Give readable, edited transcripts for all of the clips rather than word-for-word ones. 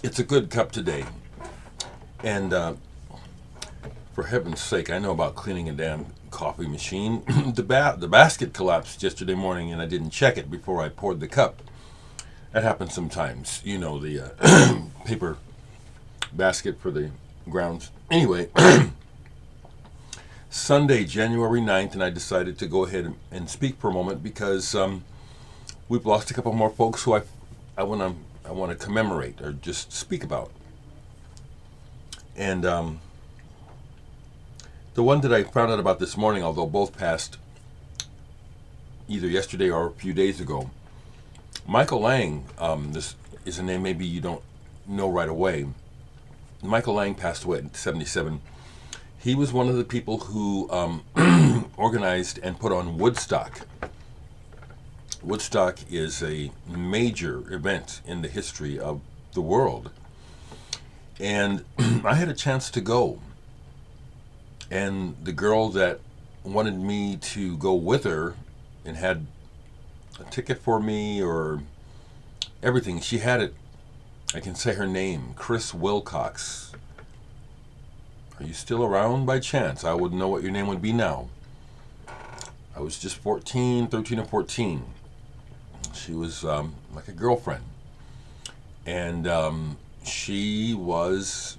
It's a good cup today. And for heaven's sake, I know about cleaning a damn coffee machine. The basket collapsed yesterday morning, and I didn't check it before I poured the cup. That happens sometimes. You know, the paper basket for the grounds. Anyway, Sunday, January 9th, and I decided to go ahead and speak for a moment because we've lost a couple more folks who I want to commemorate or just speak about. And the one that I found out about this morning, although both passed either yesterday or a few days ago, Michael Lang, this is a name maybe you don't know right away. Michael Lang passed away at 77. He was one of the people who organized and put on Woodstock. Woodstock is a major event in the history of the world. And I had a chance to go. And the girl that wanted me to go with her and had a ticket for me or everything, she had it. I can say her name, Chris Wilcox. Are you still around by chance? I wouldn't know what your name would be now. I was just 13 or 14. She was like a girlfriend. And she was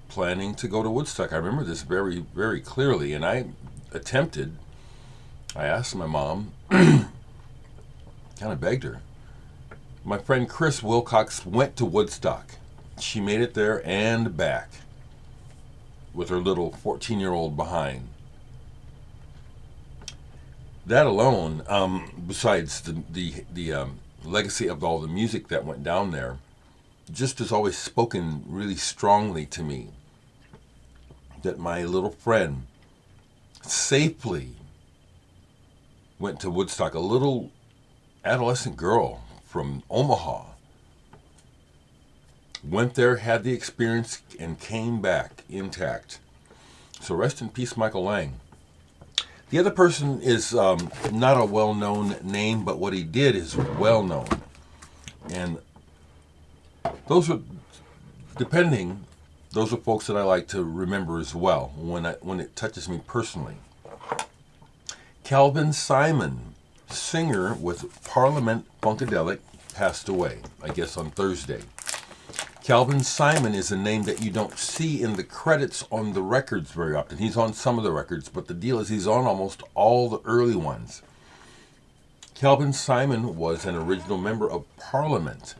planning to go to Woodstock. I remember this very, very clearly. And I asked my mom, kind of begged her. My friend Chris Wilcox went to Woodstock. She made it there and back with her little 14-year-old behind. That alone, besides the legacy of all the music that went down there, just has always spoken really strongly to me that my little friend safely went to Woodstock, a little adolescent girl from Omaha, went there, had the experience, and came back intact. So rest in peace, Michael Lang. The other person is not a well-known name, but what he did is well-known. And those are folks that I like to remember as well when it touches me personally. Calvin Simon, singer with Parliament Funkadelic, passed away, I guess on Thursday. Calvin Simon is a name that you don't see in the credits on the records very often. He's on some of the records, but the deal is he's on almost all the early ones. Calvin Simon was an original member of Parliament.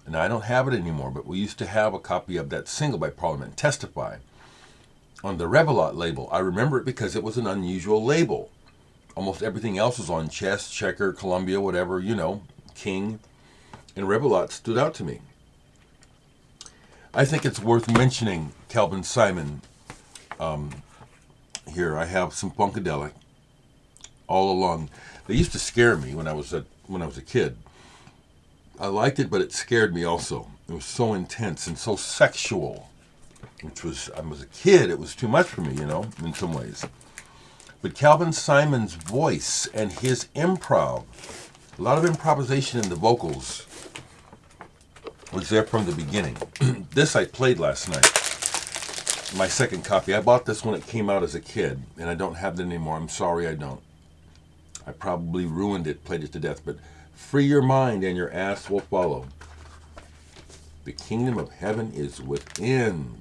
And I don't have it anymore, but we used to have a copy of that single by Parliament, Testify, on the Revelot label. I remember it because it was an unusual label. Almost everything else was on Chess, Checker, Columbia, whatever, King. And Revelot stood out to me. I think it's worth mentioning Calvin Simon here. I have some Funkadelic all along. They used to scare me when I was a kid. I liked it, but it scared me also. It was so intense and so sexual, which was, I was a kid, it was too much for me, in some ways. But Calvin Simon's voice and his improv, a lot of improvisation in the vocals, was there from the beginning. This I played last night, my second copy. I bought this when it came out as a kid, and I don't have it anymore. I'm sorry I don't. I probably ruined it, played it to death, but free your mind and your ass will follow. The kingdom of heaven is within.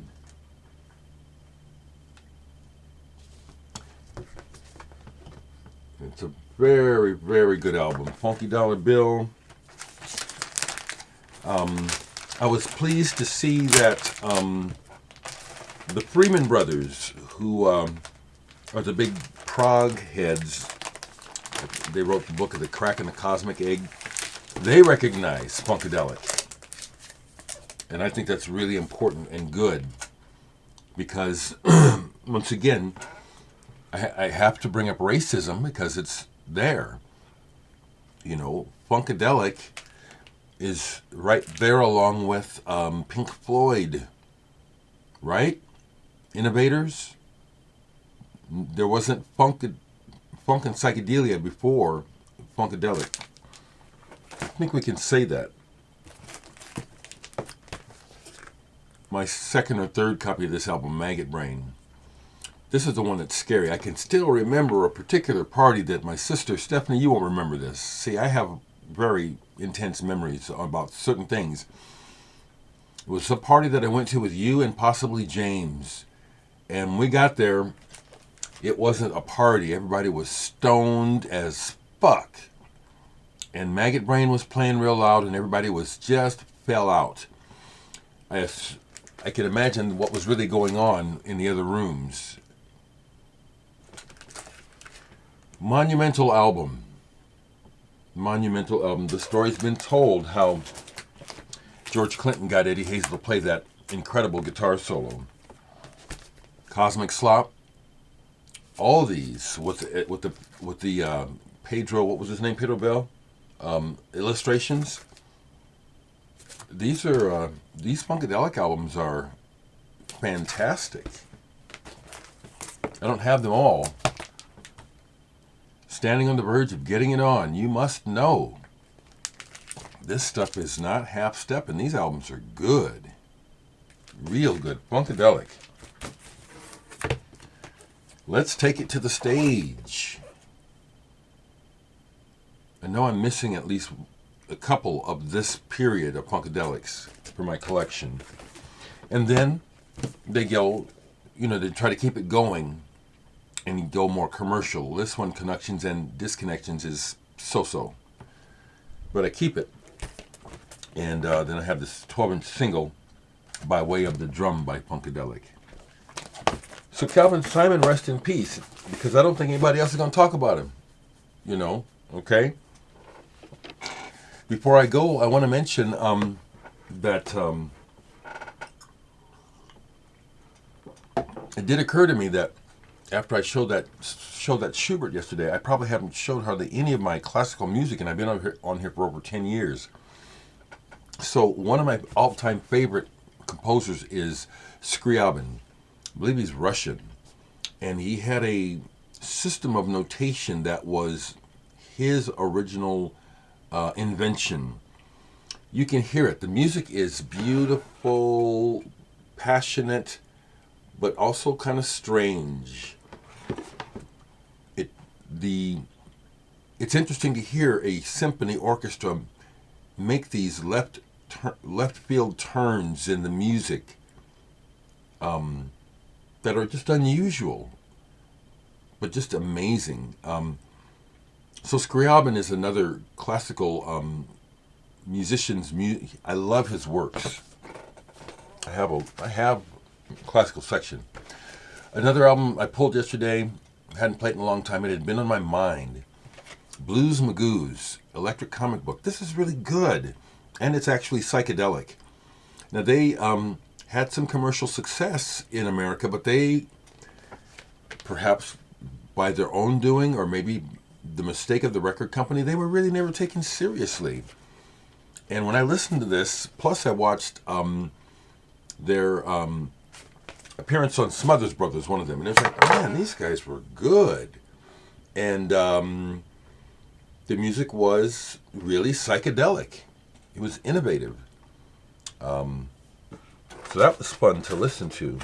It's a very, very good album. Funky Dollar Bill. I was pleased to see that the Freeman brothers, who are the big prog heads, they wrote the book of The Crack in the Cosmic Egg, they recognize Funkadelic. And I think that's really important and good because, once again, I have to bring up racism because it's there. Funkadelic is right there along with Pink Floyd, right? Innovators. There wasn't funk and psychedelia before Funkadelic. I think we can say that. my second or third copy of this album, Maggot Brain. This is the one that's scary. I can still remember a particular party that my sister, Stephanie, you won't remember this. See, I have very intense memories about certain things. It was a party that I went to with you and possibly James. And when we got there, it wasn't a party. Everybody was stoned as fuck. And Maggot Brain was playing real loud and everybody was just fell out. I can imagine what was really going on in the other rooms. Monumental album. The story's been told how George Clinton got Eddie Hazel to play that incredible guitar solo. Cosmic Slop. All these with the Pedro, what was his name? Pedro Bell illustrations. These Funkadelic albums are fantastic. I don't have them all. Standing on the verge of getting it on, you must know. This stuff is not half step, and these albums are good. Real good. Funkadelic. Let's take it to the stage. I know I'm missing at least a couple of this period of Funkadelics for my collection. And then they go, they try to keep it going and go more commercial. This one, Connections and Disconnections, is so-so. But I keep it. And then I have this 12-inch single by way of the drum by Funkadelic. So Calvin Simon, rest in peace, because I don't think anybody else is going to talk about him. Okay? Before I go, I want to mention that it did occur to me that after I showed that Schubert yesterday, I probably haven't showed hardly any of my classical music, and I've been on here for over 10 years. So one of my all-time favorite composers is Scriabin. I believe he's Russian. And he had a system of notation that was his original invention. You can hear it. The music is beautiful, passionate, but also kind of strange. It's interesting to hear a symphony orchestra make these left field turns in the music that are just unusual, but just amazing. So Scriabin is another classical musician's I love his works. I have a classical section. Another album I pulled yesterday, hadn't played in a long time. It had been on my mind. Blues Magoos, Electric Comic Book. This is really good, and it's actually psychedelic. Now they had some commercial success in America, but they, perhaps by their own doing, or maybe the mistake of the record company, they were really never taken seriously. And when I listened to this, plus I watched their appearance on Smothers Brothers, one of them, and it was like, man, these guys were good. And the music was really psychedelic. It was innovative. So that was fun to listen to.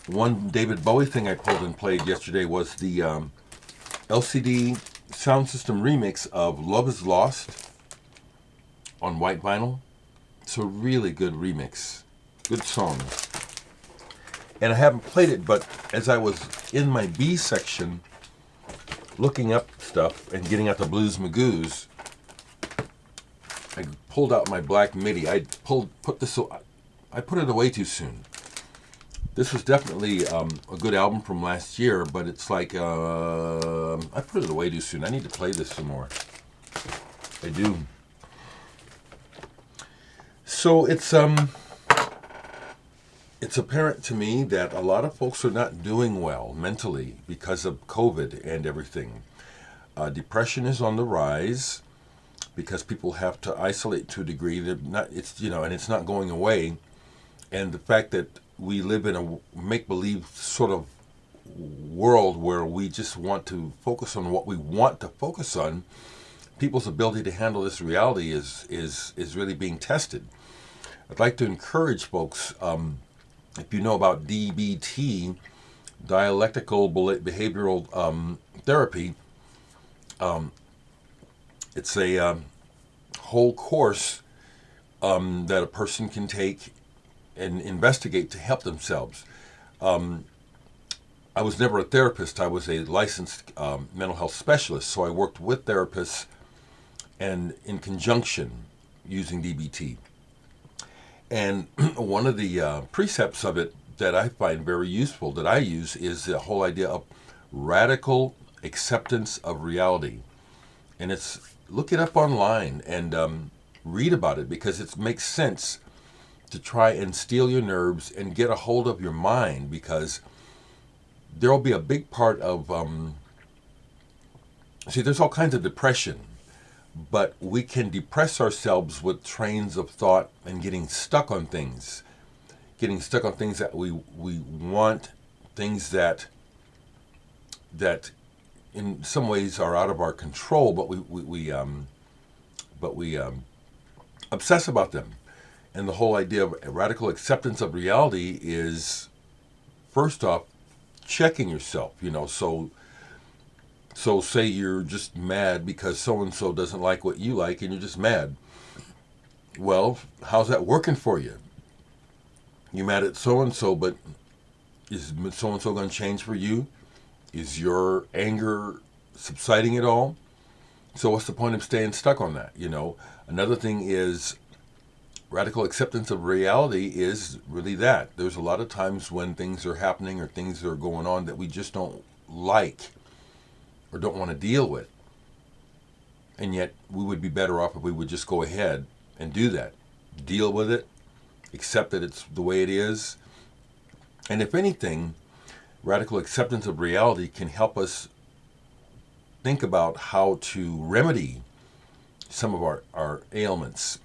One David Bowie thing I pulled and played yesterday was the LCD sound system remix of Love Is Lost on white vinyl. It's a really good remix. Good song. And I haven't played it, but as I was in my B section looking up stuff and getting out the Blues Magoos, I pulled out my black Midi. I put it away too soon. This was definitely a good album from last year, but it's like I put it away too soon. I need to play this some more. I do. So it's apparent to me that a lot of folks are not doing well mentally because of COVID and everything. Depression is on the rise because people have to isolate to a degree. And it's not going away. And the fact that we live in a make-believe sort of world where we just want to focus on what we want to focus on, people's ability to handle this reality is really being tested. I'd like to encourage folks, if you know about DBT, dialectical behavioral therapy, it's a whole course that a person can take and investigate to help themselves. I was never a therapist. I was a licensed mental health specialist, so I worked with therapists and in conjunction using DBT. And one of the precepts of it that I find very useful, that I use, is the whole idea of radical acceptance of reality. And it's, look it up online and read about it, because it makes sense to try and steel your nerves and get a hold of your mind, because there will be a big part of, see, there's all kinds of depression, but we can depress ourselves with trains of thought and getting stuck on things that we want, things that in some ways are out of our control, but we obsess about them. And the whole idea of radical acceptance of reality is, first off, checking yourself. So say you're just mad because so and so doesn't like what you like, and you're just mad. Well, how's that working for you? You're mad at so and so, but is so and so going to change for you? Is your anger subsiding at all? So what's the point of staying stuck on that? Another thing is, radical acceptance of reality is really that. There's a lot of times when things are happening or things are going on that we just don't like or don't want to deal with. And yet we would be better off if we would just go ahead and do that. Deal with it, accept that it's the way it is. And if anything, radical acceptance of reality can help us think about how to remedy some of our ailments.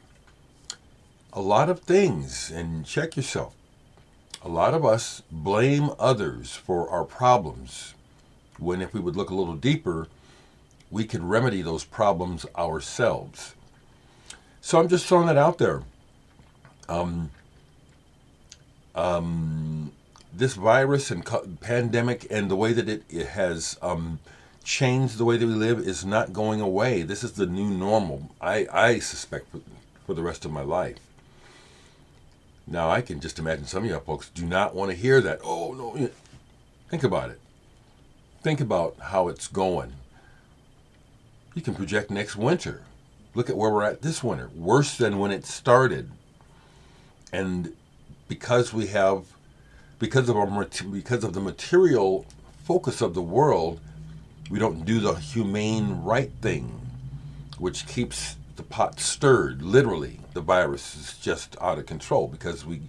A lot of things, and check yourself, a lot of us blame others for our problems, when if we would look a little deeper, we could remedy those problems ourselves. So I'm just throwing that out there. This virus and pandemic and the way that it has changed the way that we live is not going away. This is the new normal, I suspect, for the rest of my life. Now, I can just imagine some of you folks do not want to hear that. Oh, no. Think about it. Think about how it's going. You can project next winter. Look at where we're at this winter. Worse than when it started. And because of the material focus of the world, we don't do the humane right thing, which keeps the pot stirred. Literally, the virus is just out of control because we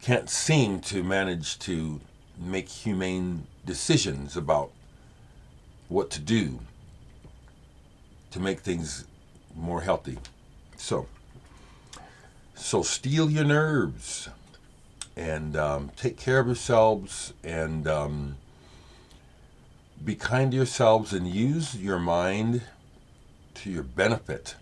can't seem to manage to make humane decisions about what to do to make things more healthy. So steel your nerves and take care of yourselves, and be kind to yourselves, and use your mind to your benefit.